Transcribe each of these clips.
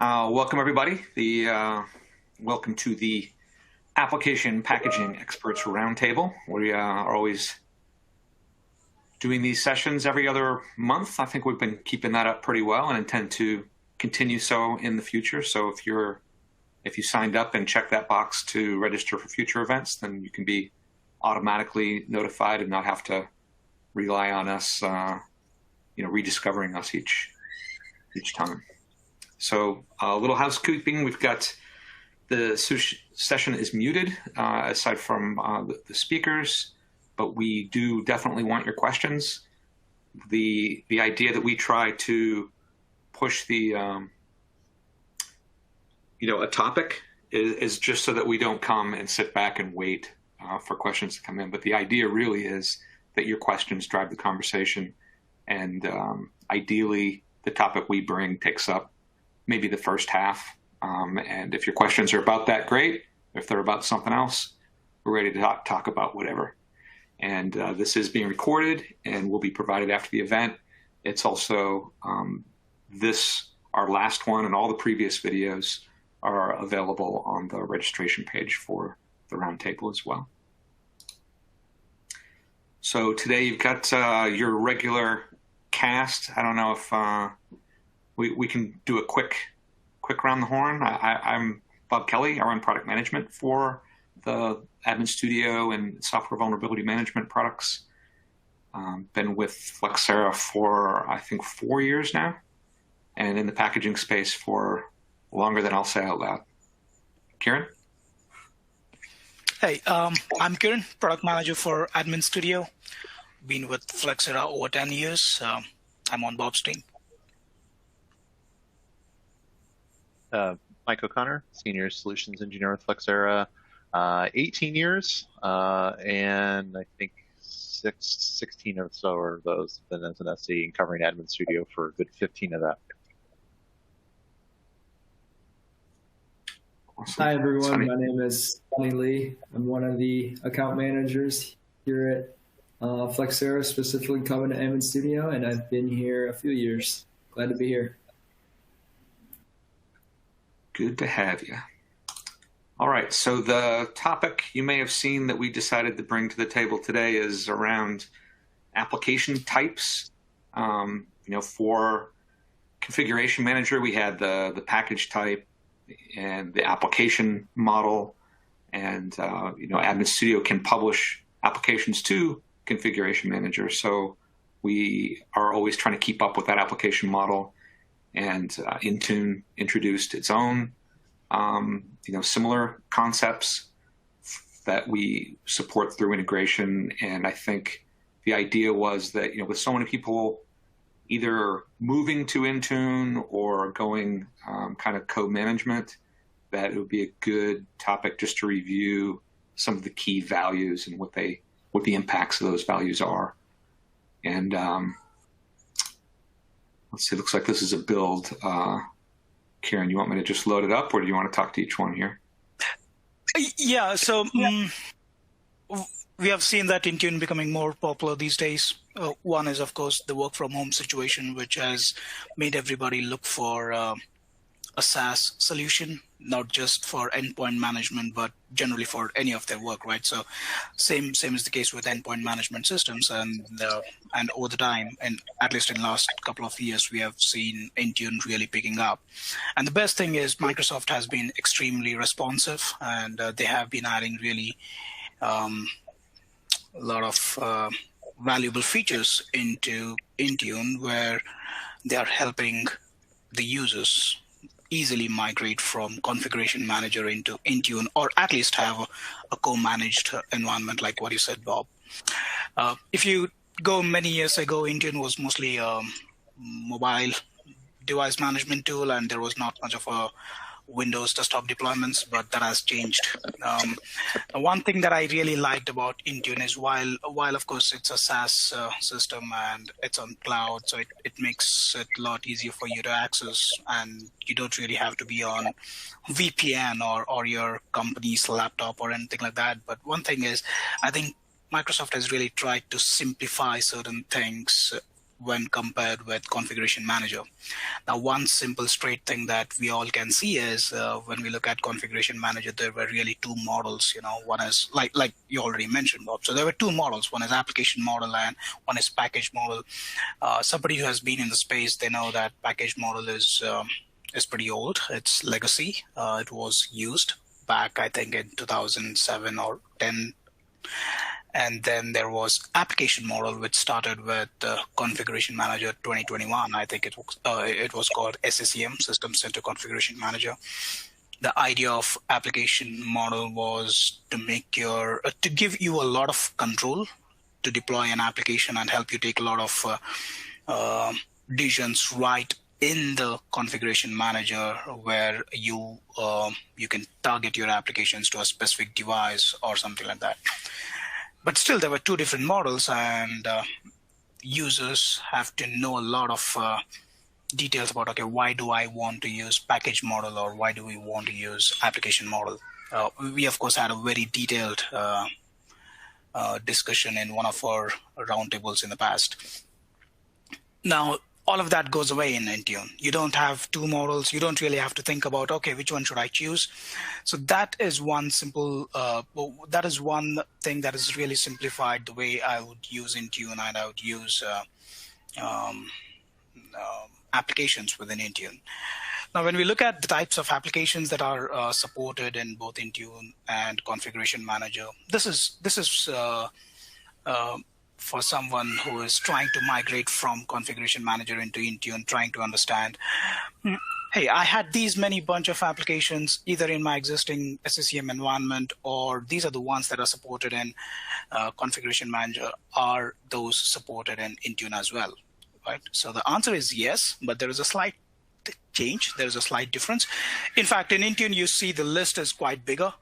Welcome, everybody. Welcome to the Application Packaging Experts Roundtable. We are always doing these sessions every other month. I think we've been keeping that up pretty well and intend to continue so in the future. So if you signed up and checked that box to register for future events, then you can be automatically notified and not have to rely on us, rediscovering us each time. So a little housekeeping. We've got the session is muted aside from the speakers, but we do definitely want your questions. The idea that we try to push a topic is just so that we don't come and sit back and wait for questions to come in. But the idea really is that your questions drive the conversation, and ideally the topic we bring takes up maybe the first half. And if your questions are about that, great. If they're about something else, we're ready to talk about whatever. And this is being recorded and will be provided after the event. It's also our last one, and all the previous videos are available on the registration page for the roundtable as well. So today you've got your regular cast. I don't know if we can do a quick round the horn. I'm Bob Kelly. I run product management for the Admin Studio and software vulnerability management products. Been with Flexera for, I think, 4 years now, and in the packaging space for longer than I'll say out loud. Kieran? Hey, I'm Kieran, product manager for Admin Studio. Been with Flexera over 10 years. I'm on Bob's team. Mike O'Connor, Senior Solutions Engineer with Flexera, 18 years, and I think 16 or so of those been as an SE and covering Admin Studio for a good 15 of that. Awesome. Hi, everyone. My name is Sonny Lee. I'm one of the account managers here at Flexera, specifically covering Admin Studio, and I've been here a few years. Glad to be here. Good to have you. All right, so the topic you may have seen that we decided to bring to the table today is around application types. For Configuration Manager, we had the package type and the application model, and Admin Studio can publish applications to Configuration Manager. So we are always trying to keep up with that application model. And Intune introduced its own, similar concepts that we support through integration. And I think the idea was that, with so many people either moving to Intune or going kind of co-management, that it would be a good topic just to review some of the key values and what the impacts of those values are. And let's see, looks like this is a build. Kieran, you want me to just load it up, or do you want to talk to each one here? Yeah, so we have seen that Intune becoming more popular these days. One is, of course, the work from home situation, which has made everybody look for a SaaS solution, not just for endpoint management, but generally for any of their work, right? So same is the case with endpoint management systems, and over the time, and at least in the last couple of years, we have seen Intune really picking up. And the best thing is Microsoft has been extremely responsive, and they have been adding really a lot of valuable features into Intune, where they are helping the users easily migrate from Configuration Manager into Intune, or at least have a co-managed environment like what you said, Bob. If you go many years ago, Intune was mostly a mobile device management tool, and there was not much of a Windows desktop deployments, but that has changed. One thing that I really liked about Intune is while of course it's a SaaS system and it's on cloud, so it makes it a lot easier for you to access, and you don't really have to be on VPN or your company's laptop or anything like that. But one thing is, I think Microsoft has really tried to simplify certain things when compared with Configuration Manager. Now, one simple straight thing that we all can see is when we look at Configuration Manager, there were really two models. One is like you already mentioned, Bob. So there were two models. One is application model and one is package model. Somebody who has been in the space, they know that package model is pretty old. It's legacy. It was used back, I think, in 2007 or 10. And then there was application model, which started with Configuration Manager 2021. I think it was called SCCM, System Center Configuration Manager. The idea of application model was to make to give you a lot of control to deploy an application and help you take a lot of decisions right in the Configuration Manager, where you can target your applications to a specific device or something like that. But still, there were two different models, and users have to know a lot of details about, okay, why do I want to use package model, or why do we want to use application model? We, of course, had a very detailed discussion in one of our roundtables in the past. Now, all of that goes away in Intune. You don't have two models. You don't really have to think about, okay, which one should I choose? So that is one simple, that is one thing that is really simplified the way I would use Intune, and I would use applications within Intune. Now, when we look at the types of applications that are supported in both Intune and Configuration Manager, this is for someone who is trying to migrate from Configuration Manager into Intune, trying to understand, hey, I had these many bunch of applications either in my existing SCCM environment, or these are the ones that are supported in Configuration Manager. Are those supported in Intune as well? Right? So the answer is yes, but there is a slight change. There is a slight difference. In fact, in Intune, you see the list is quite bigger.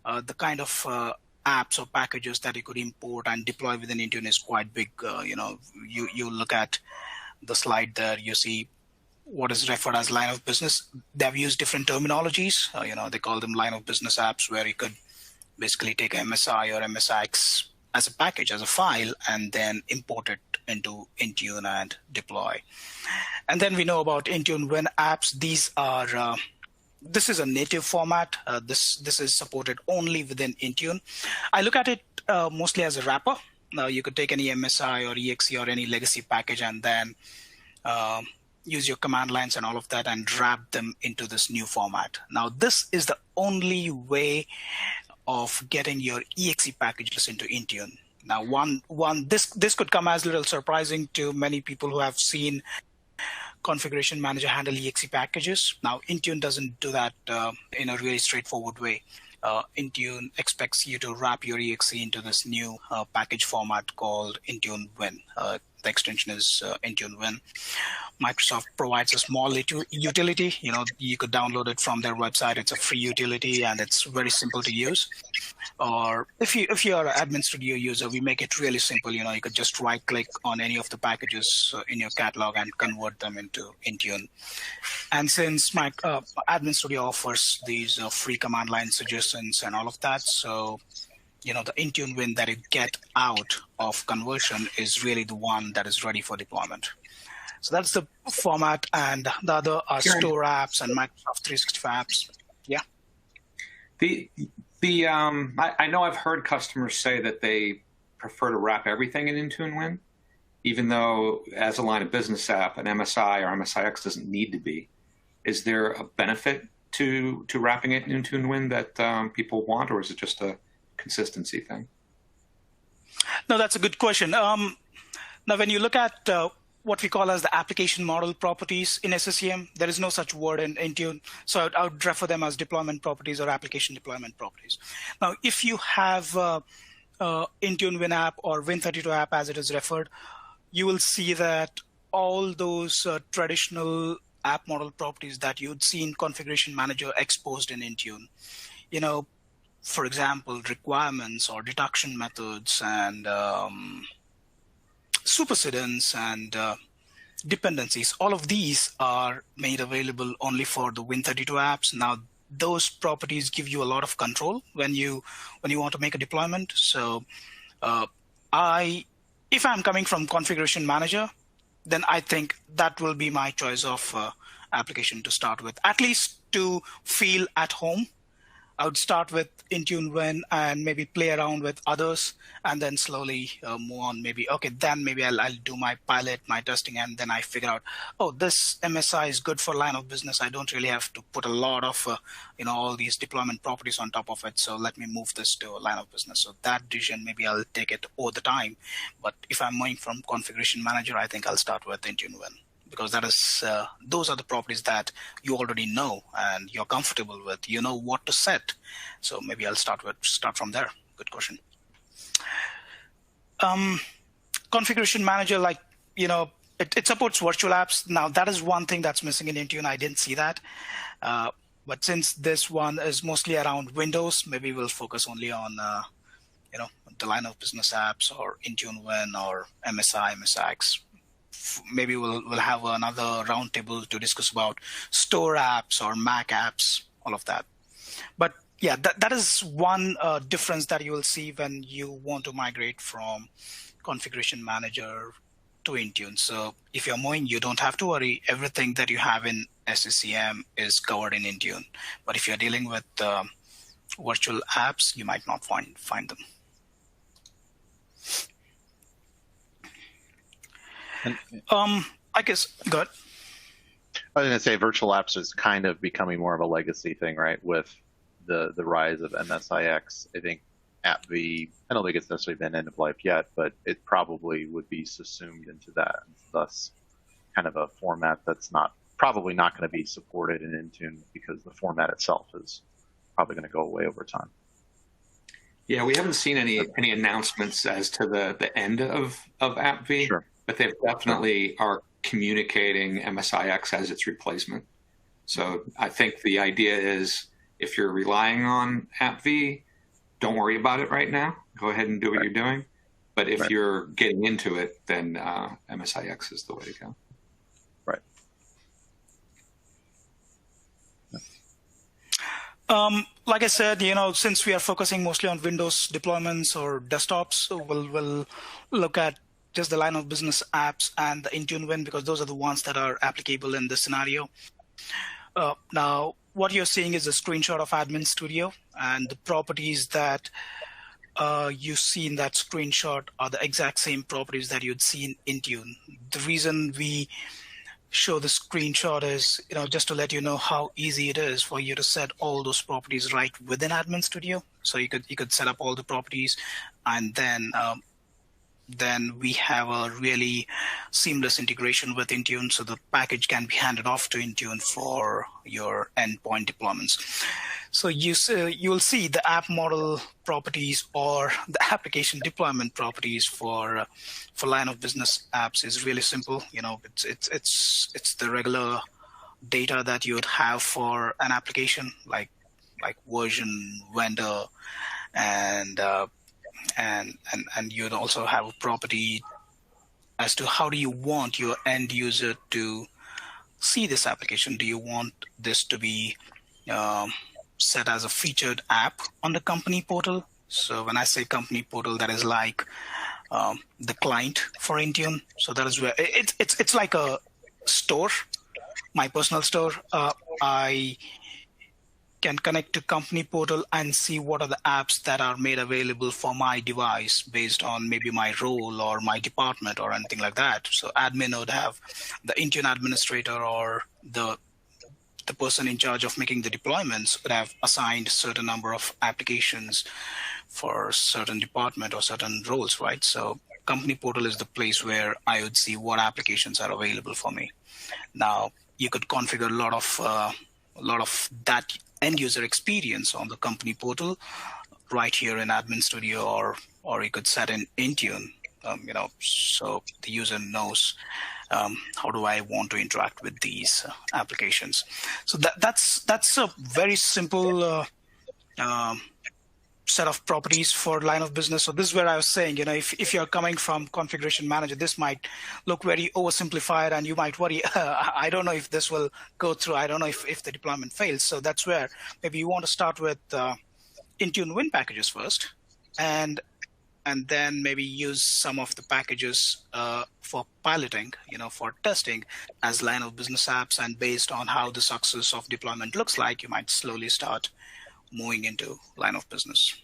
The kind of apps or packages that you could import and deploy within Intune is quite big. You look at the slide there, you see what is referred as line of business. They've used different terminologies. They call them line of business apps, where you could basically take MSI or MSX as a package, as a file, and then import it into Intune and deploy. And then we know about Intune Win apps. These are this is a native format. This is supported only within Intune. I look at it mostly as a wrapper. Now, you could take any MSI or EXE or any legacy package and then use your command lines and all of that and wrap them into this new format. Now, this is the only way of getting your EXE packages into Intune. Now, this could come as a little surprising to many people who have seen Configuration Manager handle EXE packages. Now, Intune doesn't do that in a really straightforward way. Intune expects you to wrap your EXE into this new package format called Intune Win. The extension is Intune Win. Microsoft provides a small utility. You could download it from their website. It's a free utility, and it's very simple to use. Or if you're an Admin Studio user, we make it really simple. You could just right-click on any of the packages in your catalog and convert them into Intune. And since my Admin Studio offers these free command line suggestions and all of that, so the Intune Win that you get out of conversion is really the one that is ready for deployment. So that's the format, and the other are store apps and Microsoft 365 apps. Yeah. I know I've heard customers say that they prefer to wrap everything in Intune Win, even though as a line of business app, an MSI or MSIX doesn't need to be. Is there a benefit to wrapping it in Intune Win that people want, or is it just a consistency thing? No, that's a good question. Now, when you look at what we call as the application model properties in SCCM, there is no such word in Intune. So I would refer them as deployment properties or application deployment properties. Now, if you have Intune Win app or Win32 app as it is referred, you will see that all those traditional app model properties that you'd see in Configuration Manager exposed in Intune. For example, requirements or deduction methods and supersedence and dependencies, all of these are made available only for the Win32 apps. Now, those properties give you a lot of control when you want to make a deployment. So if I'm coming from Configuration Manager, then I think that will be my choice of application to start with, at least to feel at home. I would start with Intune Win and maybe play around with others, and then slowly move on. Maybe, okay, then maybe I'll do my pilot, my testing, and then I figure out, oh, this MSI is good for line of business. I don't really have to put a lot of, all these deployment properties on top of it. So let me move this to a line of business. So that decision, maybe I'll take it all the time. But if I'm moving from configuration manager, I think I'll start with Intune Win, because that is those are the properties that you already know and you're comfortable with. You know what to set. So maybe I'll start from there. Good question. Configuration manager, it supports virtual apps. Now that is one thing that's missing in Intune. I didn't see that. But since this one is mostly around Windows, maybe we'll focus only on the line of business apps or Intune Win or MSI, MSX. Maybe we'll have another roundtable to discuss about store apps or Mac apps, all of that. But yeah, that is one difference that you will see when you want to migrate from configuration manager to Intune. So if you're moving, you don't have to worry. Everything that you have in SCCM is covered in Intune. But if you're dealing with virtual apps, you might not find them. I guess, go ahead. I was going to say virtual apps is kind of becoming more of a legacy thing, right? With the rise of MSIX, I think AppV, I don't think it's necessarily been end of life yet, but it probably would be subsumed into that. Thus, kind of a format that's probably not going to be supported in Intune because the format itself is probably going to go away over time. Yeah, we haven't seen any announcements as to the end of AppV. Sure. But they definitely are communicating MSIX as its replacement. So I think the idea is if you're relying on AppV, don't worry about it right now. Go ahead and do what you're doing. But if you're getting into it, then MSIX is the way to go. Right. Like I said, since we are focusing mostly on Windows deployments or desktops, we'll look at just the line of business apps and the Intune Win, because those are the ones that are applicable in this scenario. Now, what you're seeing is a screenshot of Admin Studio, and the properties that you see in that screenshot are the exact same properties that you'd see in Intune. The reason we show the screenshot is, just to let you know how easy it is for you to set all those properties right within Admin Studio. So you could set up all the properties, and then we have a really seamless integration with Intune, so the package can be handed off to Intune for your endpoint deployments. So you'll see the app model properties or the application deployment properties for line of business apps is really simple. It's the regular data that you would have for an application, like version, vendor, and you'd also have a property as to how do you want your end user to see this application. Do you want this to be set as a featured app on the company portal? So when I say company portal, that is like the client for Intune. So that is where it's like a store, my personal store. I can connect to company portal and see what are the apps that are made available for my device based on maybe my role or my department or anything like that. So admin would have the Intune administrator, or the person in charge of making the deployments would have assigned a certain number of applications for certain department or certain roles, right? So company portal is the place where I would see what applications are available for me. Now you could configure a lot of that end user experience on the company portal right here in Admin Studio, or you could set in Intune, so the user knows how do I want to interact with these applications. So that's a very simple set of properties for line of business. So this is where I was saying, if you're coming from configuration manager, this might look very oversimplified and you might worry, I don't know if this will go through. I don't know if the deployment fails. So that's where maybe you want to start with Intune Win packages first. And and then maybe use some of the packages for piloting, for testing as line of business apps. And based on how the success of deployment looks like, you might slowly start moving into line of business.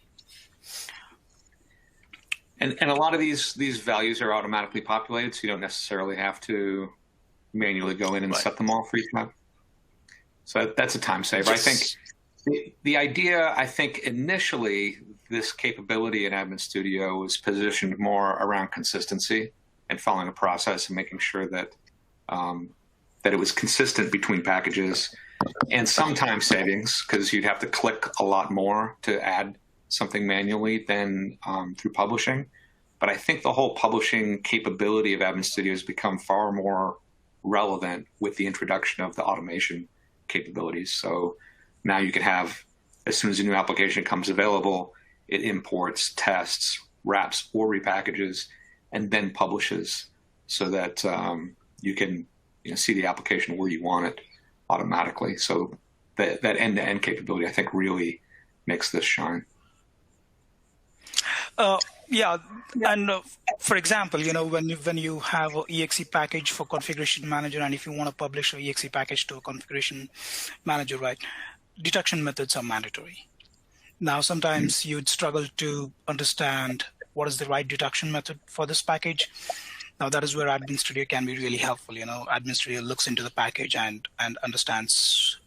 And a lot of these values are automatically populated, so you don't necessarily have to manually go in and set them all for each map. So that's a time saver. I think the idea, initially, this capability in Admin Studio was positioned more around consistency and following a process and making sure that that it was consistent between packages, and some time savings, because you'd have to click a lot more to add something manually than through publishing. But I think the whole publishing capability of Admin Studio has become far more relevant with the introduction of the automation capabilities. So now you can have, as soon as a new application comes available, it imports, tests, wraps, or repackages, and then publishes, so that you can see the application where you want it automatically. So that end-to-end capability, I think, really makes this shine. Yeah, and for example, when you have an exe package for Configuration Manager, and if you want to publish an exe package to a Configuration Manager, right, deduction methods are mandatory. Now, sometimes you'd struggle to understand what is the right deduction method for this package. Now, that is where Admin Studio can be really helpful. Admin Studio looks into the package and understands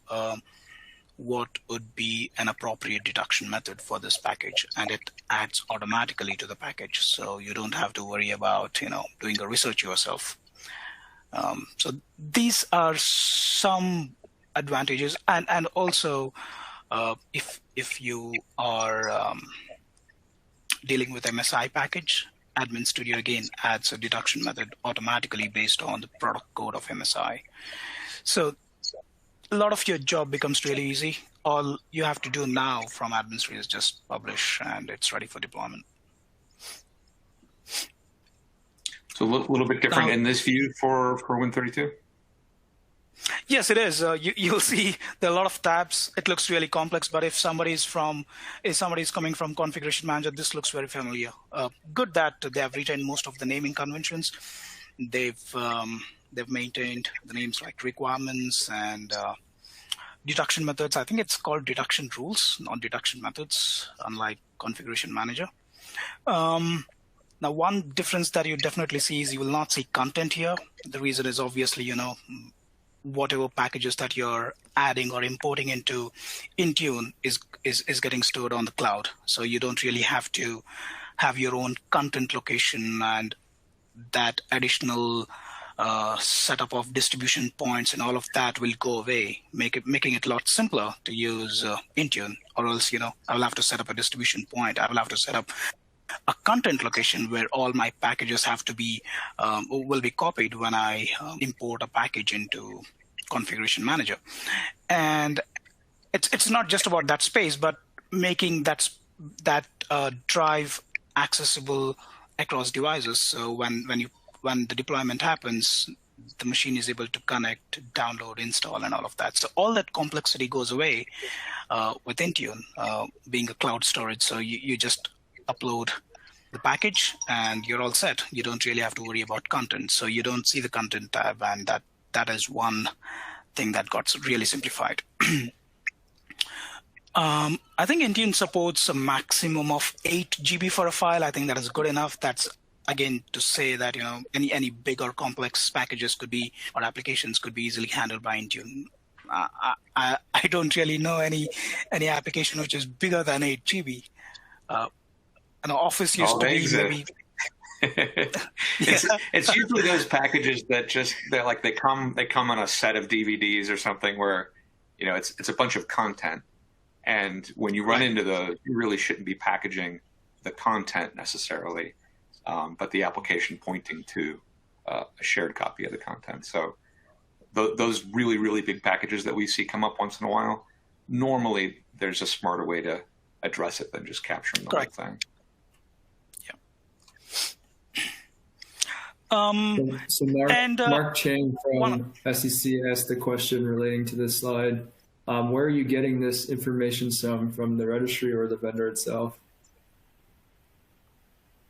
what would be an appropriate deduction method for this package, and it adds automatically to the package, so you don't have to worry about doing the research yourself. So these are some advantages, and also if you are dealing with MSI package, Admin Studio again adds a deduction method automatically based on the product code of MSI. So a lot of your job becomes really easy. All you have to do now from Admin Studio is just publish, and it's ready for deployment. So a little bit different in this view for Win32? Yes, it is. You'll see there are a lot of tabs. It looks really complex, but if somebody's coming from Configuration Manager, this looks very familiar. Good that they have retained most of the naming conventions. They've maintained the names like requirements and deduction methods. I think it's called Deduction Rules, not deduction methods, unlike Configuration Manager. Now, one difference that you definitely see is you will not see content here. The reason is obviously, whatever packages that you're adding or importing into Intune is getting stored on the cloud. So you don't really have to have your own content location, and that additional setup of distribution points and all of that will go away, making it a lot simpler to use Intune. Or else, I will have to set up a distribution point. I will have to set up a content location where all my packages will be copied when I import a package into Configuration Manager. And it's not just about that space, but making that drive accessible across devices. So when the deployment happens, the machine is able to connect, download, install, and all of that. So all that complexity goes away with Intune being a cloud storage. So you just upload the package and you're all set. You don't really have to worry about content. So you don't see the content tab, and that is one thing that got really simplified. I think Intune supports a maximum of 8 GB for a file. I think that is good enough. That's again to say that any big or complex packages or applications could be easily handled by Intune. I don't really know any application which is bigger than 8 GB. Office used to be maybe. It's usually those packages that they come on a set of DVDs or something where it's a bunch of content, and when you run into you really shouldn't be packaging the content necessarily, but the application pointing to a shared copy of the content. So those really, really big packages that we see come up once in a while, normally there's a smarter way to address it than just capturing the whole thing. So Mark Chang from SEC asked a question relating to this slide. Where are you getting this information from the registry or the vendor itself?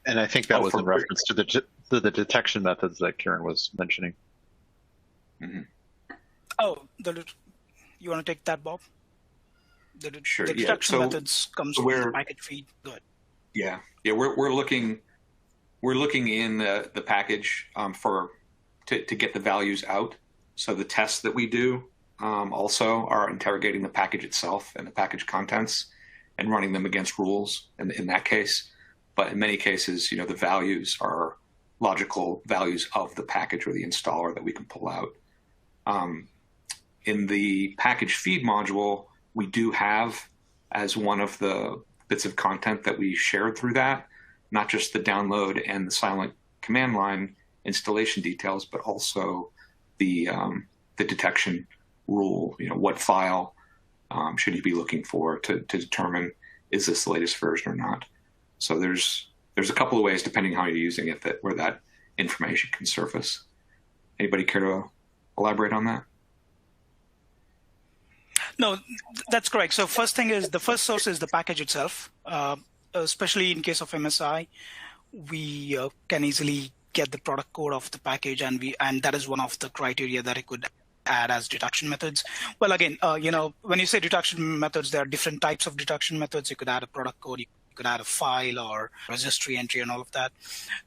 And I think that was for in reference to the detection methods that Kieran was mentioning. Mm-hmm. Oh, you want to take that, Bob? Sure. The detection methods comes from the package feed. Go ahead. Yeah. We're looking in the package to get the values out. So the tests that we do also are interrogating the package itself and the package contents and running them against rules in that case. But in many cases, the values are logical values of the package or the installer that we can pull out. In the package feed module, we do have as one of the bits of content that we shared through that, not just the download and the silent command line installation details, but also the detection rule. What file should you be looking for to determine is this the latest version or not? So there's a couple of ways, depending how you're using it, where that information can surface. Anybody care to elaborate on that? No, that's correct. So first thing is the first source is the package itself. Especially in case of MSI, we can easily get the product code of the package, and that is one of the criteria that it could add as deduction methods. Well, again, when you say deduction methods, there are different types of deduction methods. You could add a product code, you could add a file or registry entry and all of that.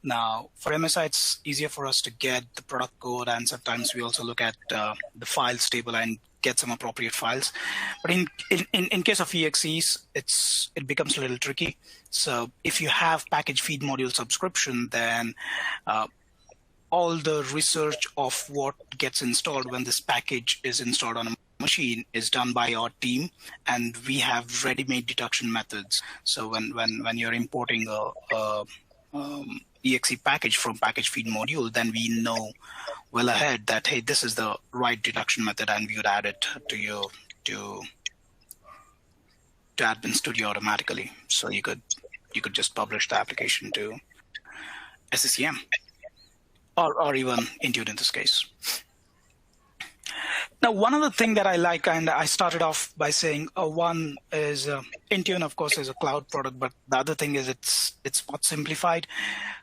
Now, for MSI, it's easier for us to get the product code, and sometimes we also look at the files table and get some appropriate files. But in case of EXEs, it becomes a little tricky. So if you have package feed module subscription, then all the research of what gets installed when this package is installed on a machine is done by our team, and we have ready-made deduction methods. So when you're importing a exe package from package feed module, then we know well ahead that, hey, this is the right deduction method, and we would add it to Admin Studio automatically. So you could just publish the application to SCCM or even Intune in this case. Now, one other thing that I like, and I started off by saying, one is Intune, of course, is a cloud product, but the other thing is it's much simplified.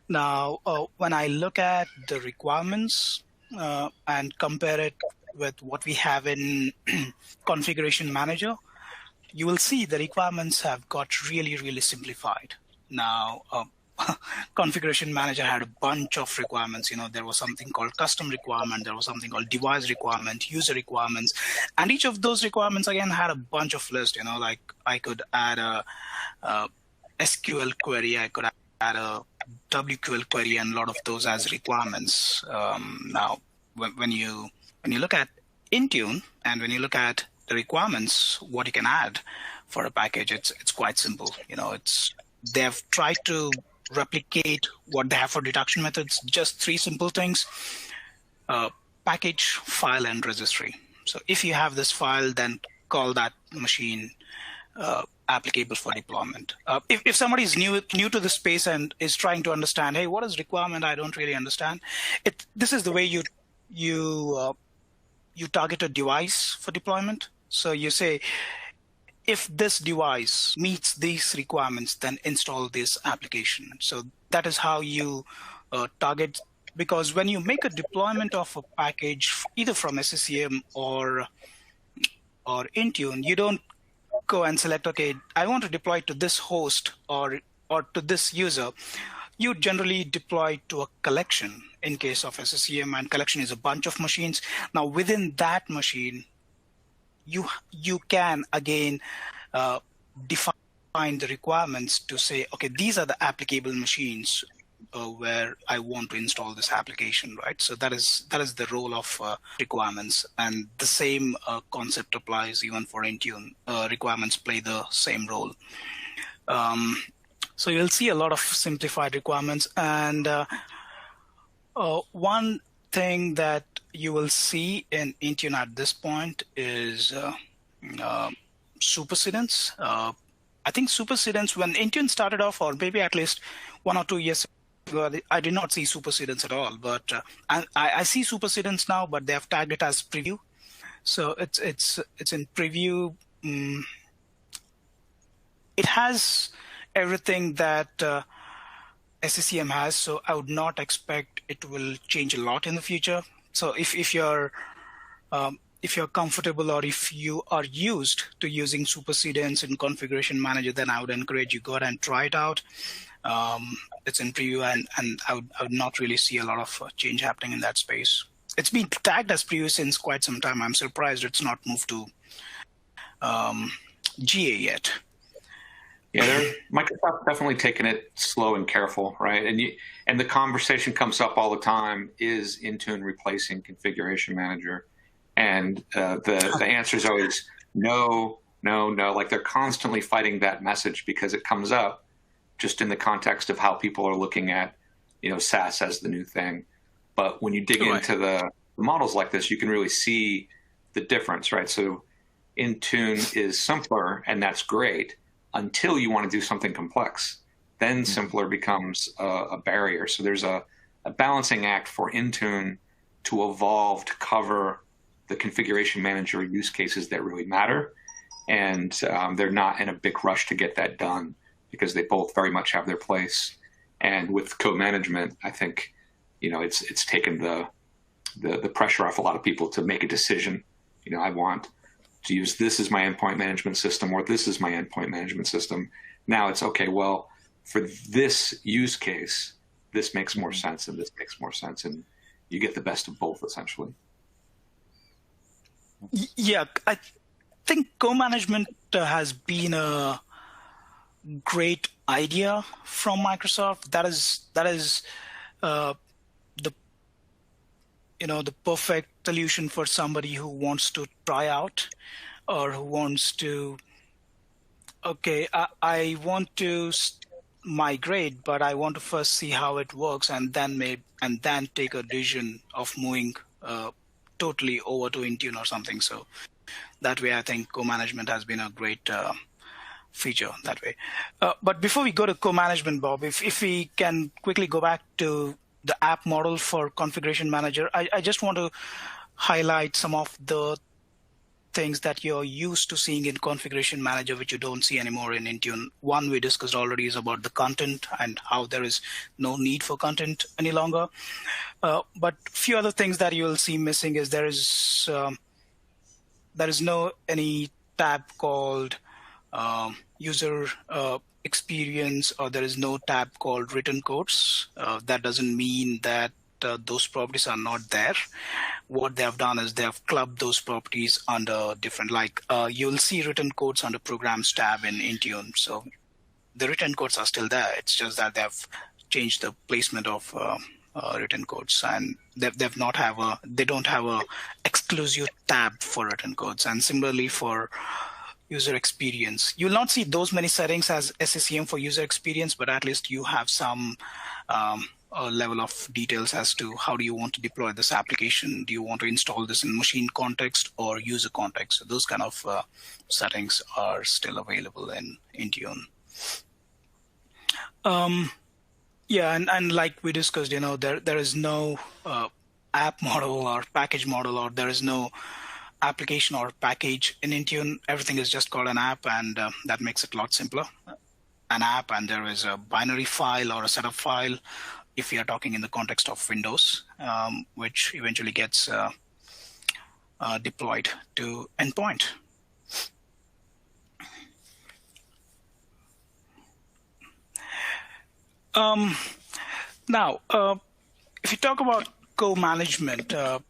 Now, when I look at the requirements and compare it with what we have in Configuration Manager, you will see the requirements have got really, really simplified. Now, Configuration Manager had a bunch of requirements. There was something called custom requirement, there was something called device requirement, user requirements, and each of those requirements again had a bunch of lists. Like I could add a SQL query, I could add a WQL query, and a lot of those as requirements. Now, when you look at Intune and when you look at the requirements, what you can add for a package, it's quite simple. They've tried to replicate what they have for deduction methods, just three simple things: package, file, and registry. So if you have this file, then call that machine applicable for deployment. If somebody is new to the space and is trying to understand, hey, what is requirement? I don't really understand. This is the way you target a device for deployment. So you say, if this device meets these requirements, then install this application. So that is how you target, because when you make a deployment of a package, either from SCCM or Intune, you don't go and select, okay, I want to deploy to this host or to this user. You generally deploy to a collection in case of SCCM, and collection is a bunch of machines. Now, within that machine, you can again define the requirements to say, okay, these are the applicable machines where I want to install this application, right? So that is the role of requirements, and the same concept applies even for Intune. Requirements play the same role. So you'll see a lot of simplified requirements, and one thing that you will see in Intune at this point is supersedence. I think supersedence, when Intune started off, or maybe at least 1 or 2 years ago, I did not see supersedence at all. But I see supersedence now, but they have tagged it as preview. So it's in preview. It has everything that SCCM has, so I would not expect it will change a lot in the future. So if you're comfortable or if you are used to using supersedence in Configuration Manager, then I would encourage you go ahead and try it out. It's in preview, and I would not really see a lot of change happening in that space. It's been tagged as preview since quite some time. I'm surprised it's not moved to GA yet. Yeah, Microsoft definitely taking it slow and careful, right? And the conversation comes up all the time: is Intune replacing Configuration Manager? And the answer is always no, no, no. Like they're constantly fighting that message because it comes up just in the context of how people are looking at, SaaS as the new thing. But when you dig into the models like this, you can really see the difference, right? So Intune is simpler, and that's great until you want to do something complex. Then simpler becomes a barrier. So there's a balancing act for Intune to evolve to cover the configuration manager use cases that really matter. And they're not in a big rush to get that done because they both very much have their place. And with co-management, I think, it's taken the pressure off a lot of people to make a decision. I want to use this as my endpoint management system, or this is my endpoint management system. Now it's okay, well, for this use case, this makes more sense and this makes more sense. And you get the best of both, essentially. Yeah, I think co-management has been a great idea from Microsoft. That is the perfect solution for somebody who wants to try out or who wants to, I want to migrate, but I want to first see how it works and then take a decision of moving totally over to Intune or something. So that way, I think co-management has been a great feature that way. But before we go to co-management, Bob, if we can quickly go back to the app model for Configuration Manager, I just want to highlight some of the things that you're used to seeing in Configuration Manager, which you don't see anymore in Intune. One we discussed already is about the content and how there is no need for content any longer. But a few other things that you'll see missing is there is no any tab called user experience, or there is no tab called written codes. That doesn't mean that those properties are not there. What they have done is they have clubbed those properties under different, you'll see written codes under programs tab in Intune. So the written codes are still there. It's just that they have changed the placement of written codes, and they don't have a exclusive tab for written codes. And similarly for user experience, you'll not see those many settings as SCCM for user experience, but at least you have some level of details as to how do you want to deploy this application. Do you want to install this in machine context or user context? So those kind of settings are still available in Intune. And like we discussed, there is no app model or package model, or there is no application or package in Intune. Everything is just called an app, and that makes it a lot simpler. An app, and there is a binary file or a setup file if we are talking in the context of Windows, which eventually gets deployed to endpoint. Now, if you talk about co-management, the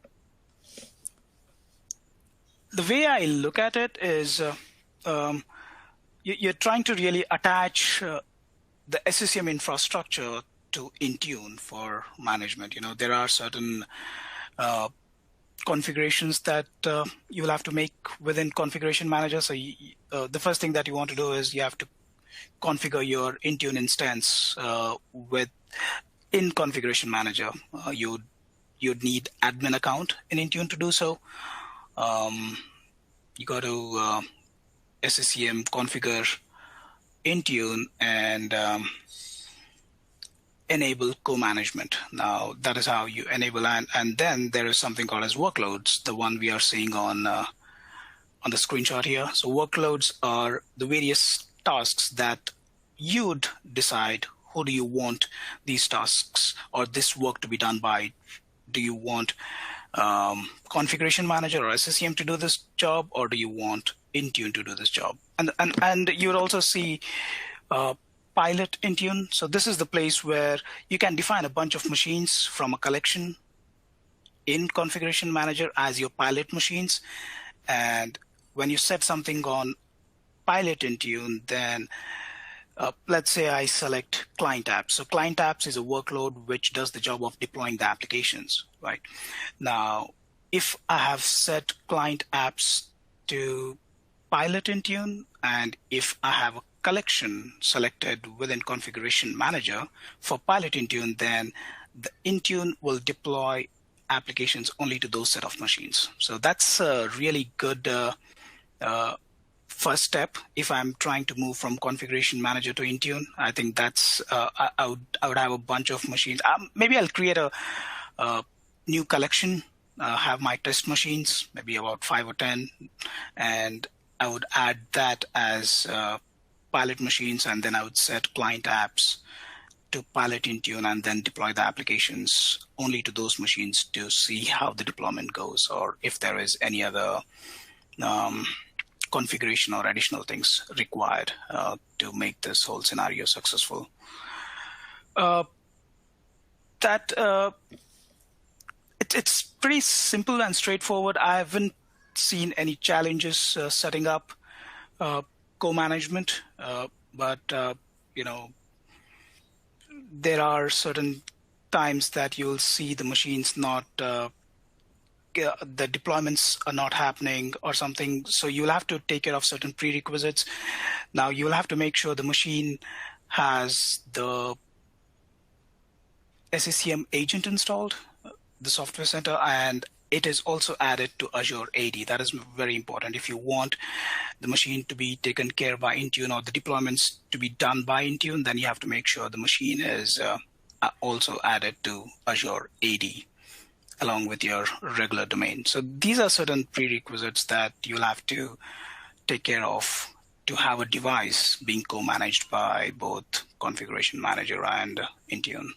way I look at it is you're trying to really attach the SCCM infrastructure to Intune for management. There are certain configurations that you will have to make within Configuration Manager. So the first thing that you want to do is you have to configure your Intune instance in Configuration Manager. You'd need admin account in Intune to do so. You go to SCCM configure Intune and enable co-management. Now that is how you enable, and then there is something called as workloads, the one we are seeing on the screenshot here. So workloads are the various tasks that you'd decide who do you want these tasks or this work to be done by? Do you want Configuration Manager or SCCM to do this job, or do you want Intune to do this job? And you would also see Pilot Intune. So this is the place where you can define a bunch of machines from a collection in Configuration Manager as your pilot machines. And when you set something on Pilot Intune, then let's say I select client apps. So client apps is a workload which does the job of deploying the applications, right? Now, if I have set client apps to Pilot Intune, and if I have a collection selected within Configuration Manager for Pilot Intune, then the Intune will deploy applications only to those set of machines. So that's a really good first step if I'm trying to move from Configuration Manager to Intune. I think that's I would have a bunch of machines. Maybe I'll create a new collection, have my test machines, maybe about 5 or 10, and I would add that as pilot machines, and then I would set client apps to Pilot Intune and then deploy the applications only to those machines to see how the deployment goes, or if there is any other configuration or additional things required to make this whole scenario successful. It's pretty simple and straightforward. I haven't seen any challenges setting up co-management, but there are certain times that you'll see the machines not, the deployments are not happening or something. So you'll have to take care of certain prerequisites. Now you'll have to make sure the machine has the SCCM agent installed, the software center, and it is also added to Azure AD. That is very important. If you want the machine to be taken care by Intune or the deployments to be done by Intune, then you have to make sure the machine is also added to Azure AD along with your regular domain. So these are certain prerequisites that you'll have to take care of to have a device being co-managed by both Configuration Manager and Intune.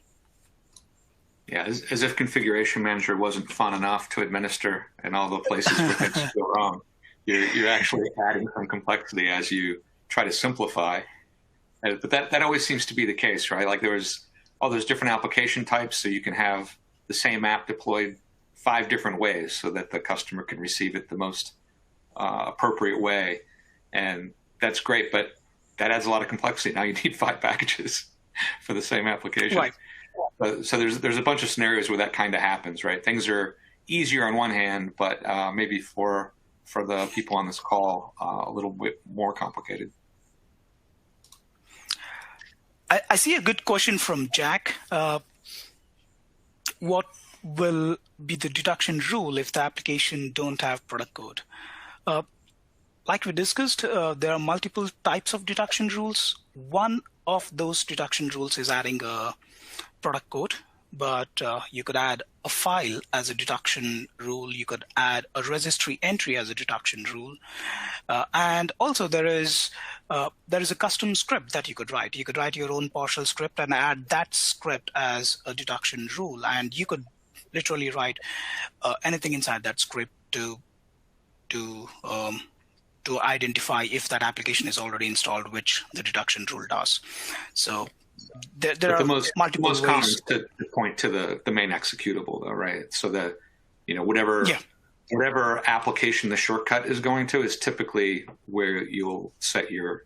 Yeah, as if Configuration Manager wasn't fun enough to administer in all the places where things go wrong. You're actually adding some complexity as you try to simplify. But that always seems to be the case, right? Like there's all those different application types, so you can have the same app deployed 5 different ways so that the customer can receive it the most appropriate way. And that's great, but that adds a lot of complexity. Now you need 5 packages for the same application. Right. So there's a bunch of scenarios where that kind of happens, right? Things are easier on one hand, but maybe for the people on this call, a little bit more complicated. I see a good question from Jack. What will be the deduction rule if the application don't have product code? Like we discussed, there are multiple types of deduction rules. One of those deduction rules is adding a product code, but you could add a file as a deduction rule. You could add a registry entry as a deduction rule. And also there is a custom script that you could write. You could write your own PowerShell script and add that script as a deduction rule. And you could literally write anything inside that script to identify if that application is already installed, which the deduction rule does. So there are multiple ways. Common to point to the main executable, though, right? So that whatever application the shortcut is going to is typically where you'll set your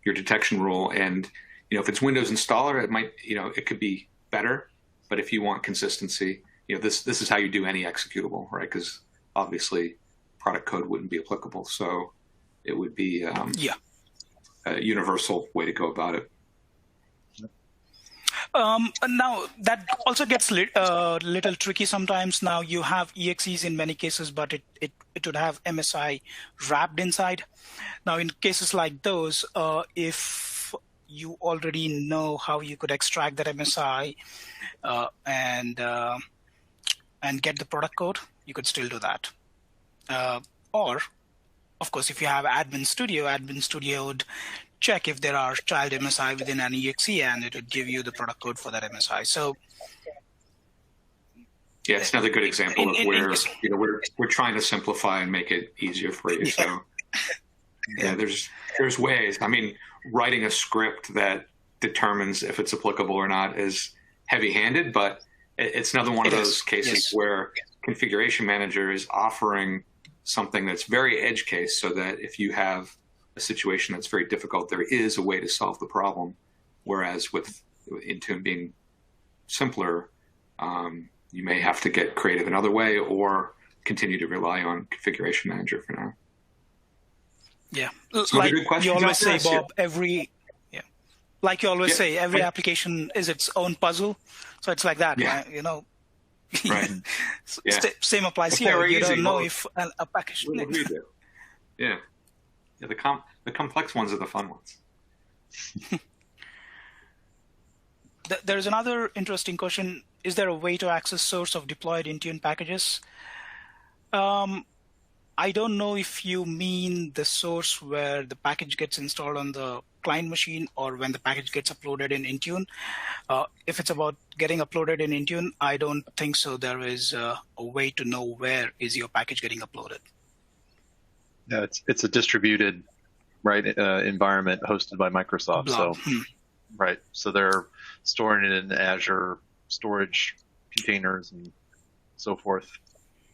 detection rule. And if it's Windows installer, it might it could be better. But if you want consistency, this is how you do any executable, right? Because obviously product code wouldn't be applicable, so it would be a universal way to go about it. Now, that also gets a little tricky sometimes. Now, you have EXEs in many cases, but it would have MSI wrapped inside. Now, in cases like those, if you already know how you could extract that MSI and get the product code, you could still do that. Or, of course, if you have Admin Studio would check if there are child MSI within an exe, and it would give you the product code for that MSI. So yeah, it's another good example of where we're trying to simplify and make it easier for you. So yeah, there's ways. I mean, writing a script that determines if it's applicable or not is heavy-handed, but it's another one of those cases where Configuration Manager is offering something that's very edge case, so that if you have a situation that's very difficult, there is a way to solve the problem. Whereas with Intune being simpler, you may have to get creative another way or continue to rely on Configuration Manager for now. Yeah, so like good question, you always say, John. Bob, every application is its own puzzle. So it's like that, right? You know. Right. Same applies here. You don't know if a package. What do we do? Yeah. The complex ones are the fun ones. There's another interesting question. Is there a way to access source of deployed Intune packages? I don't know if you mean the source where the package gets installed on the client machine or when the package gets uploaded in Intune. If it's about getting uploaded in Intune, I don't think so. There is a way to know where is your package getting uploaded. Yeah, it's a distributed environment hosted by Microsoft. Blob. So they're storing it in Azure storage containers and so forth.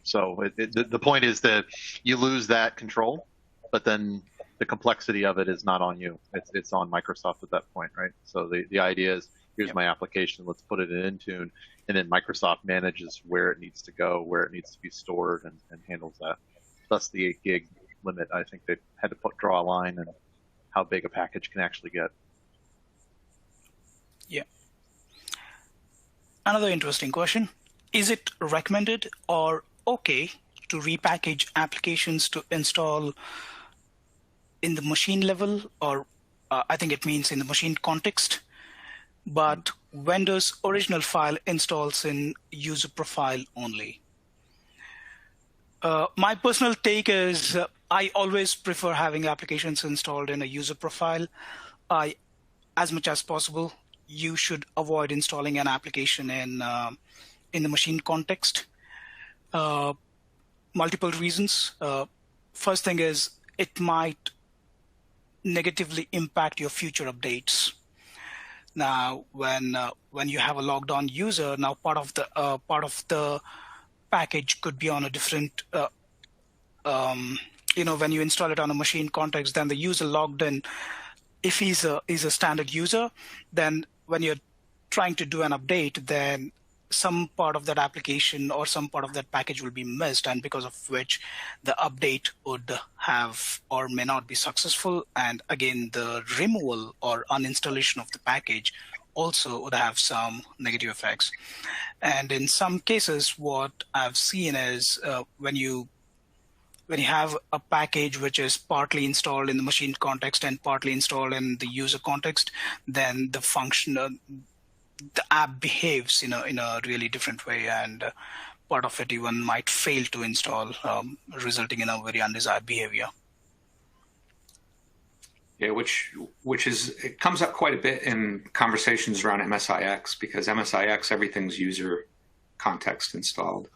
So the point is that you lose that control, but then the complexity of it is not on you. It's on Microsoft at that point, right? So the idea is, here's my application, let's put it in Intune, and then Microsoft manages where it needs to go, where it needs to be stored, and handles that. Thus the 8 gig limit. I think they had to draw a line on how big a package can actually get. Yeah. Another interesting question. Is it recommended or okay to repackage applications to install in the machine level, or I think it means in the machine context, but vendor's original file installs in user profile only? My personal take is I always prefer having applications installed in a user profile. As much as possible, you should avoid installing an application in the machine context. Multiple reasons. First thing is it might negatively impact your future updates. Now, when you have a logged on user, now part of the package could be on a different. When you install it on a machine context, then the user logged in, if he's a standard user, then when you're trying to do an update, then some part of that application or some part of that package will be missed, and because of which the update would have or may not be successful. And again, the removal or uninstallation of the package also would have some negative effects. And in some cases, what I've seen is when you have a package which is partly installed in the machine context and partly installed in the user context, then the function, the app behaves in a really different way, and part of it even might fail to install, resulting in a very undesired behavior. Yeah, which is, it comes up quite a bit in conversations around MSIX, because MSIX, everything's user context installed.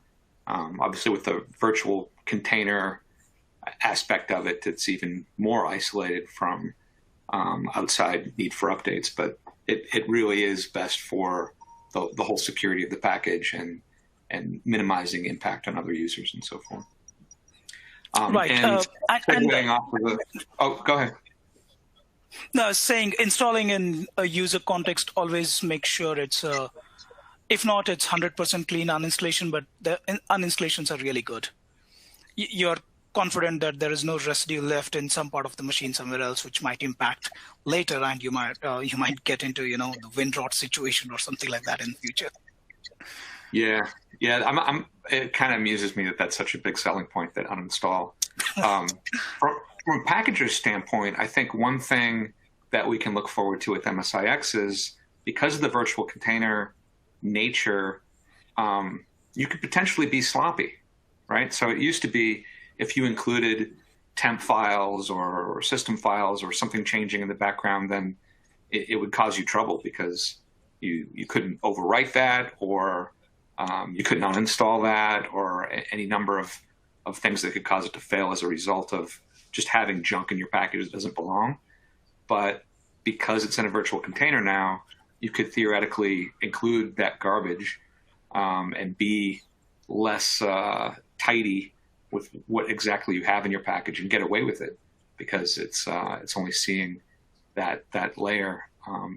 Obviously, with the virtual container aspect of it, it's even more isolated from outside need for updates. But it really is best for the whole security of the package and minimizing impact on other users and so forth. Right. Segueing off of the, go ahead. No, I was saying installing in a user context, always make sure it's if not, it's 100% clean uninstallation, but the uninstallations are really good. You're confident that there is no residue left in some part of the machine somewhere else, which might impact later, and you might get into the wind rot situation or something like that in the future. Yeah. It kind of amuses me that that's such a big selling point, that uninstall. From a packager's standpoint, I think one thing that we can look forward to with MSIX is, because of the virtual container nature, you could potentially be sloppy, right? So it used to be, if you included temp files or system files or something changing in the background, then it would cause you trouble because you couldn't overwrite that, or you couldn't uninstall that, or any number of things that could cause it to fail as a result of just having junk in your package that doesn't belong. But because it's in a virtual container now, you could theoretically include that garbage and be less tidy with what exactly you have in your package and get away with it, because it's only seeing that layer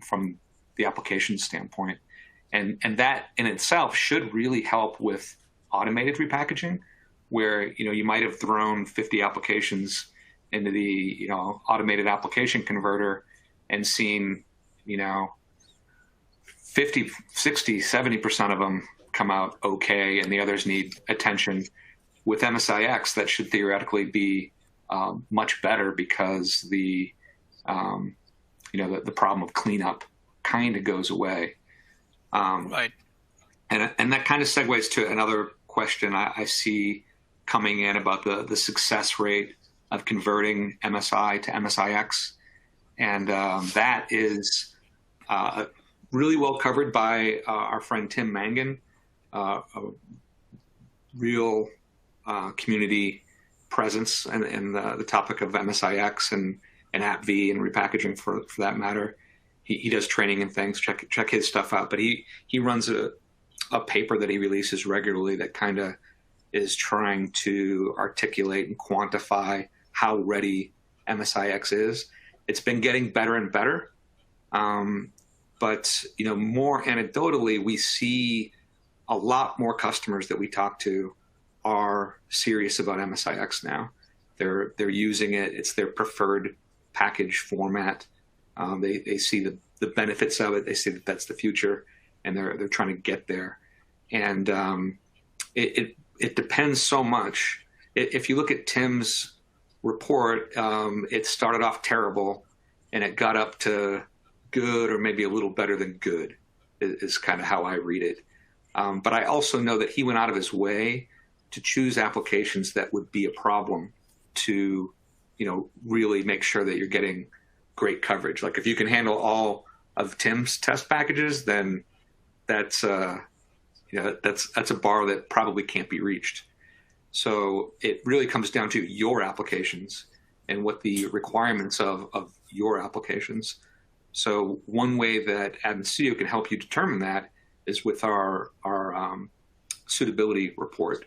from the application standpoint, and that in itself should really help with automated repackaging, where you might have thrown 50 applications into the automated application converter and seen 50, 60, 70% of them come out okay, and the others need attention. With MSIX, that should theoretically be much better, because the problem of cleanup kind of goes away. Right. And that kind of segues to another question I see coming in about the success rate of converting MSI to MSIX. And that is really well covered by our friend Tim Mangan, a real community presence and the topic of MSIX and AppV and repackaging for that matter. He does training and things. Check his stuff out. But he runs a paper that he releases regularly that kind of is trying to articulate and quantify how ready MSIX is. It's been getting better and better. But more anecdotally, we see a lot more customers that we talk to are serious about MSIX now. They're using it. It's their preferred package format. They see the benefits of it. They see that that's the future, and they're trying to get there. And it depends so much. If you look at Tim's report, it started off terrible, and it got up to good or maybe a little better than good is kind of how I read it. But I also know that he went out of his way to choose applications that would be a problem to, really make sure that you're getting great coverage. Like if you can handle all of Tim's test packages, then that's a bar that probably can't be reached. So it really comes down to your applications and what the requirements of your applications. So one way that Admin Studio can help you determine that is with our suitability report.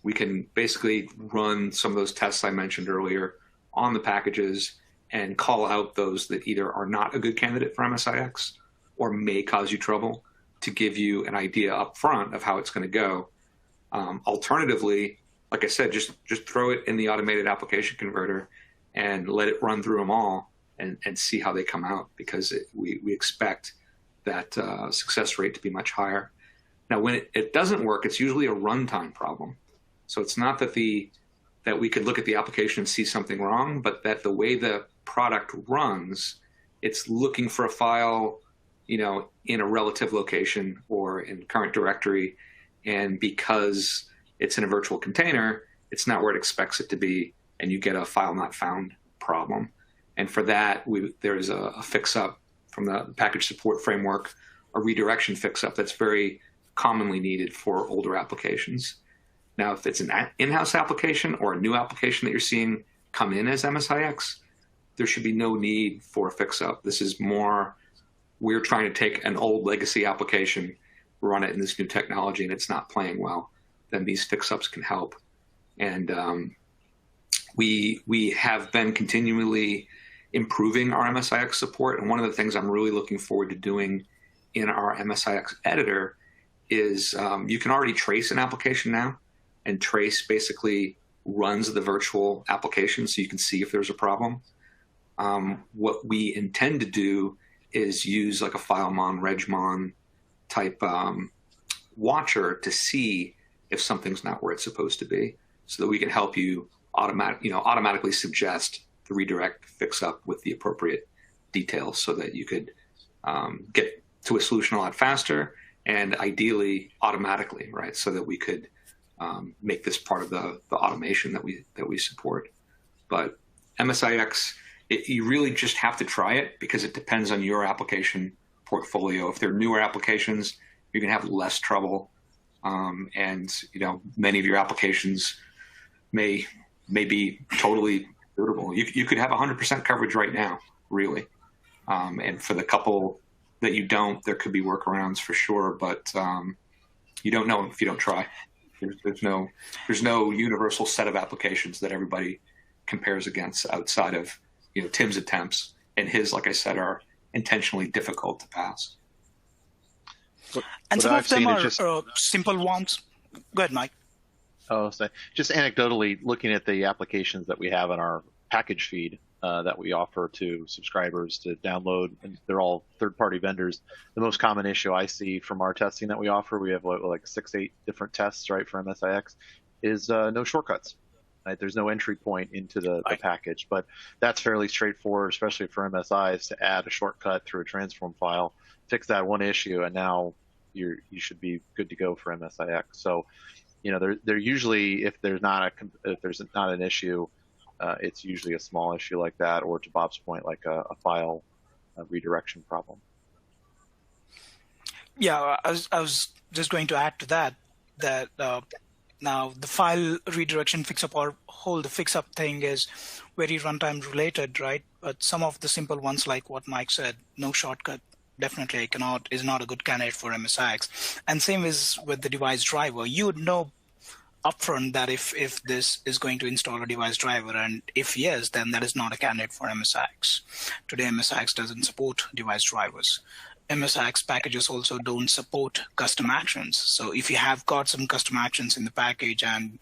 We can basically run some of those tests I mentioned earlier on the packages and call out those that either are not a good candidate for MSIX or may cause you trouble, to give you an idea up front of how it's going to go. Alternatively, like I said, just throw it in the automated application converter and let it run through them all and see how they come out, because we expect that success rate to be much higher. Now, when it doesn't work, it's usually a runtime problem. So it's not that we could look at the application and see something wrong, but that the way the product runs, it's looking for a file, in a relative location or in current directory. And because it's in a virtual container, it's not where it expects it to be, and you get a file not found problem. And for that, there's a fix-up from the package support framework, a redirection fix-up that's very commonly needed for older applications. Now, if it's an in-house application or a new application that you're seeing come in as MSIX, there should be no need for a fix-up. This is more, we're trying to take an old legacy application, run it in this new technology, and it's not playing well. Then these fix-ups can help. And we have been continually improving our MSIX support. And one of the things I'm really looking forward to doing in our MSIX editor is you can already trace an application now, and trace basically runs the virtual application so you can see if there's a problem. What we intend to do is use like a FileMon, RegMon type watcher to see if something's not where it's supposed to be, so that we can help you automatically suggest the redirect fix-up with the appropriate details, so that you could get to a solution a lot faster and ideally automatically, right? So that we could make this part of the automation that we support. But MSIX, you really just have to try it because it depends on your application portfolio. If they're newer applications, you're going to have less trouble. And many of your applications may be totally suitable. You could have 100% coverage right now, really. And for the couple that you don't, there could be workarounds for sure, but you don't know if you don't try. There's no universal set of applications that everybody compares against outside of Tim's attempts, and his, like I said, are intentionally difficult to pass. And some of them are simple ones. Go ahead, Mike. Oh, so just anecdotally, looking at the applications that we have in our package feed that we offer to subscribers to download, and they're all third-party vendors. The most common issue I see from our testing that we offer, we have like 6-8 different tests, right, for MSIX, is no shortcuts. Right? There's no entry point into the package, but that's fairly straightforward, especially for MSIs, to add a shortcut through a transform file, fix that one issue, and now you should be good to go for MSIX. So, they're usually, if there's not an issue, it's usually a small issue like that, or to Bob's point, like a file redirection problem. Yeah, I was just going to add to that now the file redirection fix-up or the fix-up thing is very runtime related, right? But some of the simple ones, like what Mike said, no shortcut, definitely is not a good candidate for MSIX. And same is with the device driver. You would know upfront that if this is going to install a device driver, and if yes, then that is not a candidate for MSIX. Today, MSIX doesn't support device drivers. MSIX packages also don't support custom actions. So if you have got some custom actions in the package and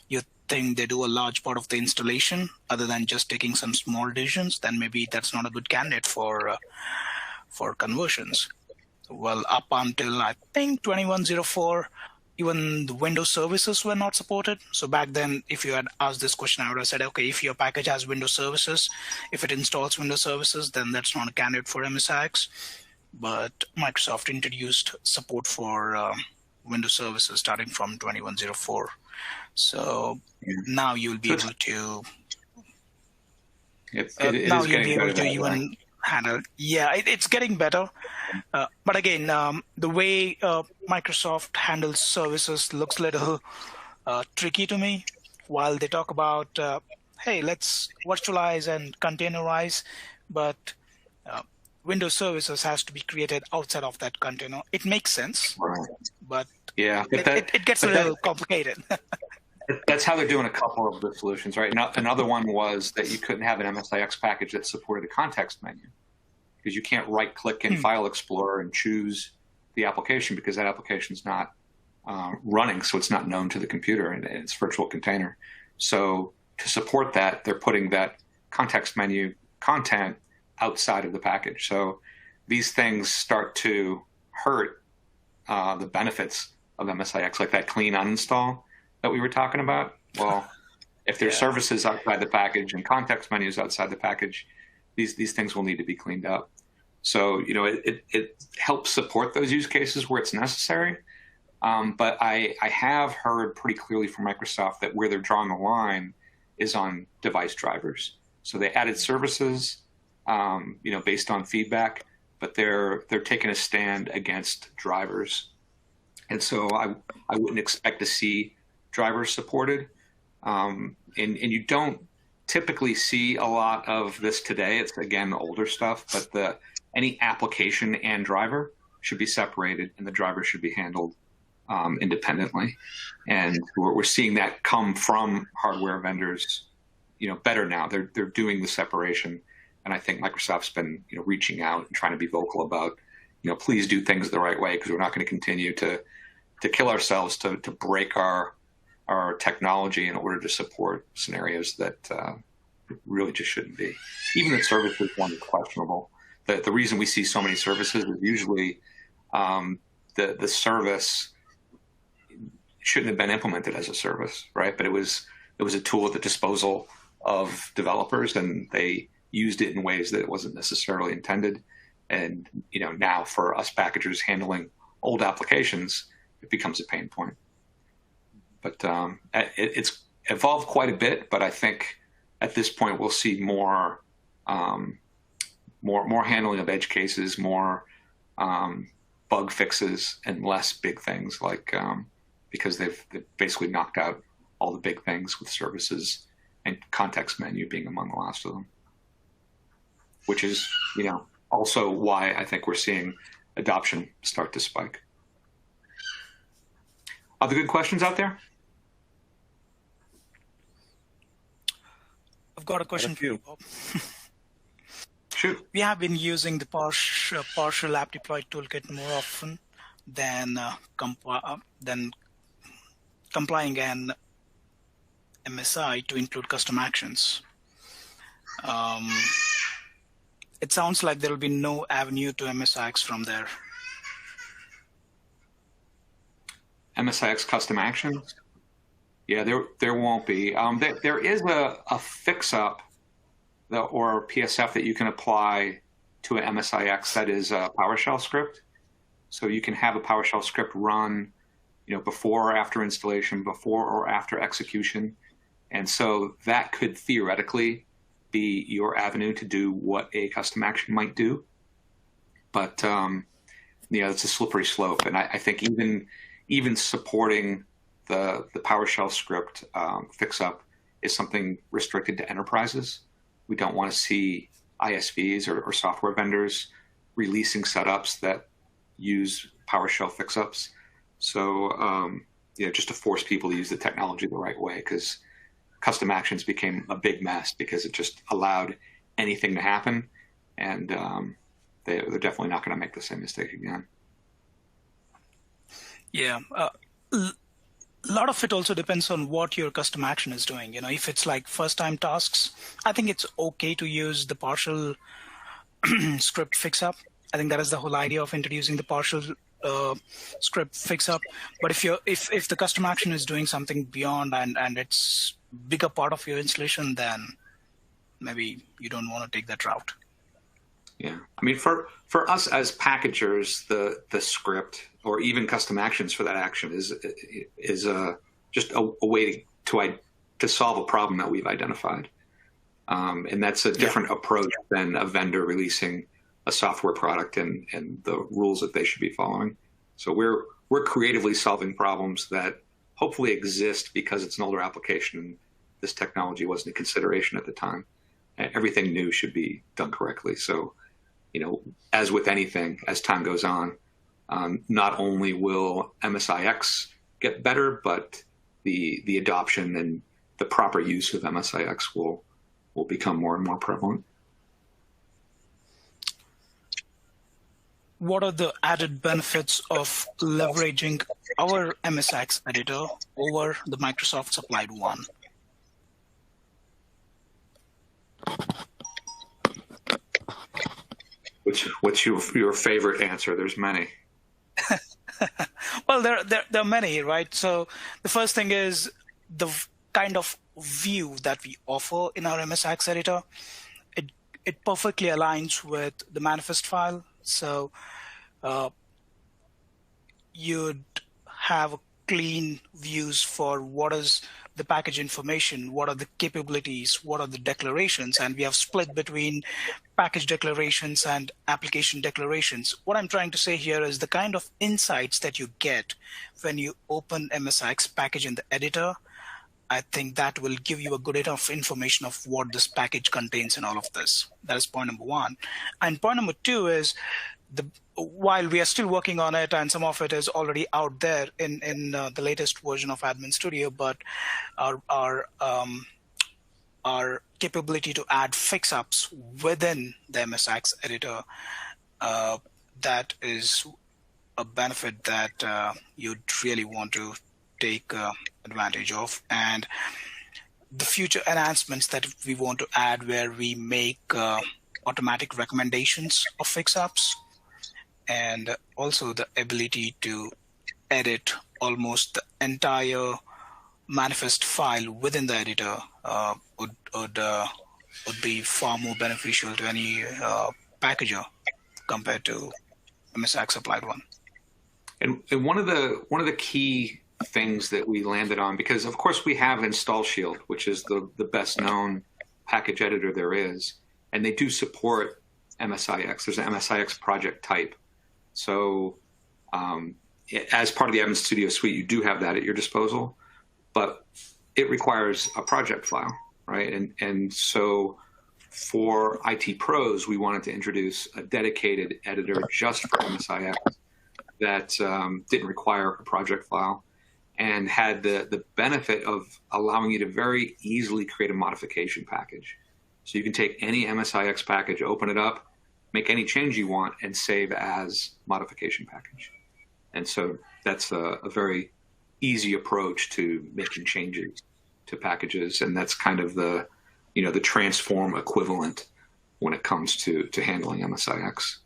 you think they do a large part of the installation other than just taking some small decisions, then maybe that's not a good candidate for conversions. Well, up until I think 2104, even the Windows services were not supported. So back then, if you had asked this question, I would have said, okay, if your package has Windows services, if it installs Windows services, then that's not a candidate for MSIX. But Microsoft introduced support for Windows services starting from 2104. So now you'll be able to. Now you'll be able to even handle. Yeah, it's getting better. But again, the way Microsoft handles services looks a little tricky to me. While they talk about, hey, let's virtualize and containerize, but Windows services has to be created outside of that container. It makes sense, right. But yeah, it gets a little complicated. That's how they're doing a couple of the solutions, right? Another one was that you couldn't have an MSIX package that supported a context menu, because you can't right-click in File Explorer and choose the application because that application's not running, so it's not known to the computer and it's virtual container. So to support that, they're putting that context menu content outside of the package. So these things start to hurt the benefits of MSIX, like that clean uninstall that we were talking about. Well, if there's services outside the package and context menus outside the package, these things will need to be cleaned up. So, it helps support those use cases where it's necessary. But I have heard pretty clearly from Microsoft that where they're drawing the line is on device drivers. So they added services, based on feedback, but they're taking a stand against drivers. And so I wouldn't expect to see drivers supported. And you don't typically see a lot of this today. It's, again, the older stuff, but any application and driver should be separated, and the driver should be handled independently. And we're seeing that come from hardware vendors, better now. They're doing the separation, and I think Microsoft's been reaching out and trying to be vocal about please do things the right way, because we're not going to continue to kill ourselves to break our technology in order to support scenarios that really just shouldn't be. Even the services one is questionable. The reason we see so many services is usually the service shouldn't have been implemented as a service, right? But it was a tool at the disposal of developers, and they used it in ways that it wasn't necessarily intended. And now for us packagers handling old applications, it becomes a pain point. But it's evolved quite a bit. But I think at this point we'll see more handling of edge cases, more bug fixes, and less big things like because they've basically knocked out all the big things with services and context menu being among the last of them, which is also why I think we're seeing adoption start to spike. Other good questions out there? I've got a question for you, Bob. Shoot. We have been using the partial app deploy toolkit more often than complying an MSI to include custom actions. It sounds like there will be no avenue to MSIX from there. MSIX custom actions? Yeah, there won't be. There is a fix-up or PSF that you can apply to an MSIX that is a PowerShell script. So you can have a PowerShell script run, before or after installation, before or after execution. And so that could theoretically be your avenue to do what a custom action might do. But, it's a slippery slope. And I think even supporting the PowerShell script fix-up is something restricted to enterprises. We don't want to see ISVs or software vendors releasing setups that use PowerShell fix-ups. So, just to force people to use the technology the right way, because custom actions became a big mess because it just allowed anything to happen, and they're definitely not going to make the same mistake again. Yeah. A lot of it also depends on what your custom action is doing. If it's like first-time tasks, I think it's okay to use the partial script fix-up. I think that is the whole idea of introducing the partial script fix-up. But if the custom action is doing something beyond and it's bigger part of your installation, then maybe you don't want to take that route. Yeah, I mean, for us as packagers, the script or even custom actions for that action is just a way to solve a problem that we've identified, and that's a different approach than a vendor releasing a software product and the rules that they should be following. So we're creatively solving problems that hopefully exist because it's an older application and this technology wasn't a consideration at the time. Everything new should be done correctly. So, as with anything, as time goes on, not only will MSIX get better, but the adoption and the proper use of MSIX will become more and more prevalent. What are the added benefits of leveraging our MSIX editor over the Microsoft supplied one? What's your favorite answer? There's many. Well, there are many, right? So the first thing is the kind of view that we offer in our MSIX editor. It perfectly aligns with the manifest file. So you'd have clean views for what is the package information, what are the capabilities, what are the declarations, and we have split between package declarations and application declarations. What I'm trying to say here is the kind of insights that you get when you open MSIX package in the editor. I think that will give you a good enough information of what this package contains and all of this. That is point number one. And point number two is while we are still working on it and some of it is already out there in the latest version of Admin Studio, but our capability to add fix-ups within the MSIX editor, that is a benefit that you'd really want to take advantage of. And the future enhancements that we want to add where we make automatic recommendations of fix-ups, and also the ability to edit almost the entire manifest file within the editor would be far more beneficial to any packager compared to MSIX applied one. And one of the key things that we landed on, because of course we have Install Shield, which is the best known package editor there is, and they do support MSIX. There's an MSIX project type. So as part of the Admin Studio suite, you do have that at your disposal, but it requires a project file, right? And so for IT pros, we wanted to introduce a dedicated editor just for MSIX that didn't require a project file and had the benefit of allowing you to very easily create a modification package. So you can take any MSIX package, open it up, make any change you want, and save as modification package. And so that's a very easy approach to making changes to packages, and that's kind of the transform equivalent when it comes to handling MSIX.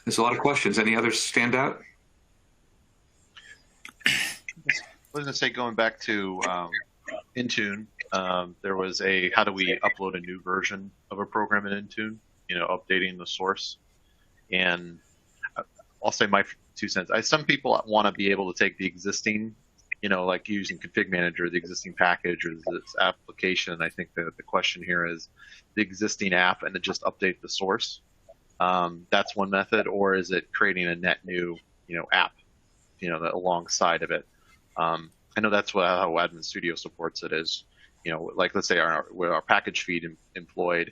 There's a lot of questions. Any others stand out? I was going to say, going back to Intune, there was a how do we upload a new version of a program in Intune, updating the source. And I'll say my 2 cents. Some people want to be able to take the existing, like using Config Manager, the existing package or this application. I think that the question here is the existing app and to just update the source. That's one method, or is it creating a net new, app, alongside of it? I know that's how Admin Studio supports it is, like let's say with our package feed employed,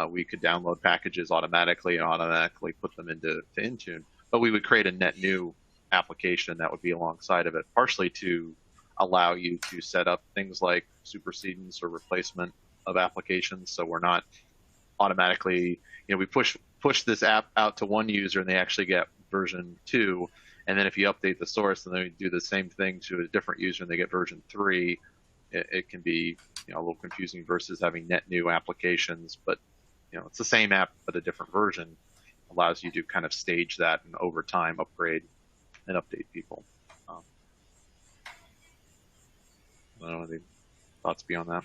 we could download packages automatically and automatically put them into Intune, but we would create a net new application that would be alongside of it, partially to allow you to set up things like supersedence or replacement of applications. So we're not automatically, we push this app out to one user and they actually get version 2. And then if you update the source and then you do the same thing to a different user and they get version 3, it can be a little confusing versus having net new applications. But it's the same app but a different version. Allows you to kind of stage that and over time upgrade and update people. I don't know any thoughts beyond that.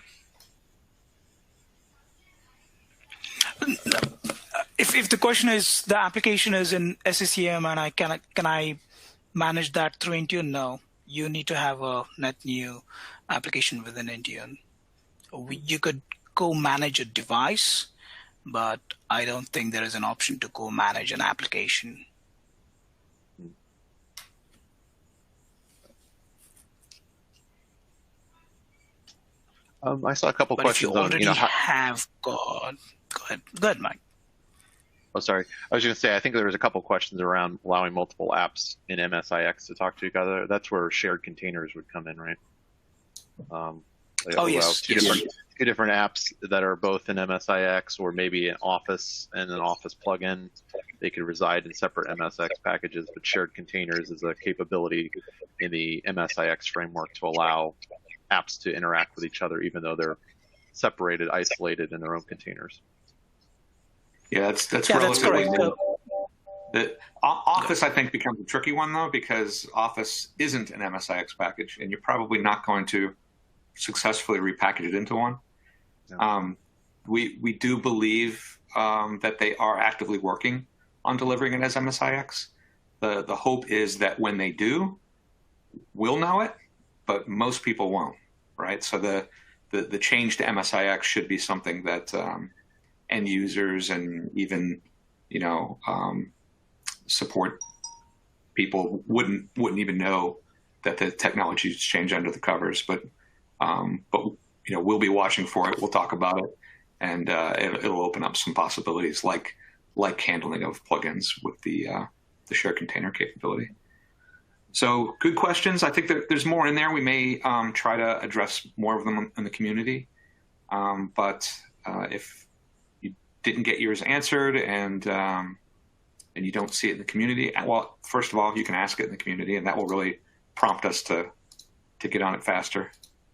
If the question is the application is in SCCM and can I manage that through Intune? No, you need to have a net new application within Intune. You could co-manage a device, but I don't think there is an option to co-manage an application. I saw a couple questions on, Go ahead, Mike. Oh, sorry. I was going to say, I think there was a couple questions around allowing multiple apps in MSIX to talk to each other. That's where shared containers would come in, right? Yes. Two different apps that are both in MSIX, or maybe an Office and an Office plugin. They could reside in separate MSIX packages, but shared containers is a capability in the MSIX framework to allow apps to interact with each other, even though they're separated, isolated in their own containers. Yeah, that's relatively new. The Office, I think, becomes a tricky one, though, because Office isn't an MSIX package, and you're probably not going to successfully repackage it into one. Yeah. We do believe that they are actively working on delivering it as MSIX. The hope is that when they do, we'll know it, but most people won't, right? So the change to MSIX should be something that end users and even support people wouldn't even know that the technology has changed under the covers. But we'll be watching for it. We'll talk about it, and it'll open up some possibilities like handling of plugins with the shared container capability. So good questions. I think that there's more in there. We may try to address more of them in the community. But if you didn't get yours answered and you don't see it in the community, well, first of all, you can ask it in the community, and that will really prompt us to get on it faster.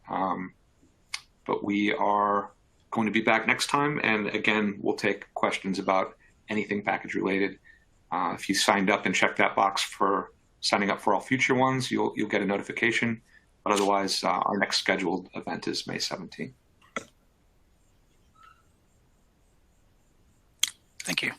But we are going to be back next time, and again, we'll take questions about anything package related. If you signed up and checked that box for signing up for all future ones, you'll get a notification. But otherwise, our next scheduled event is May 17th. Thank you.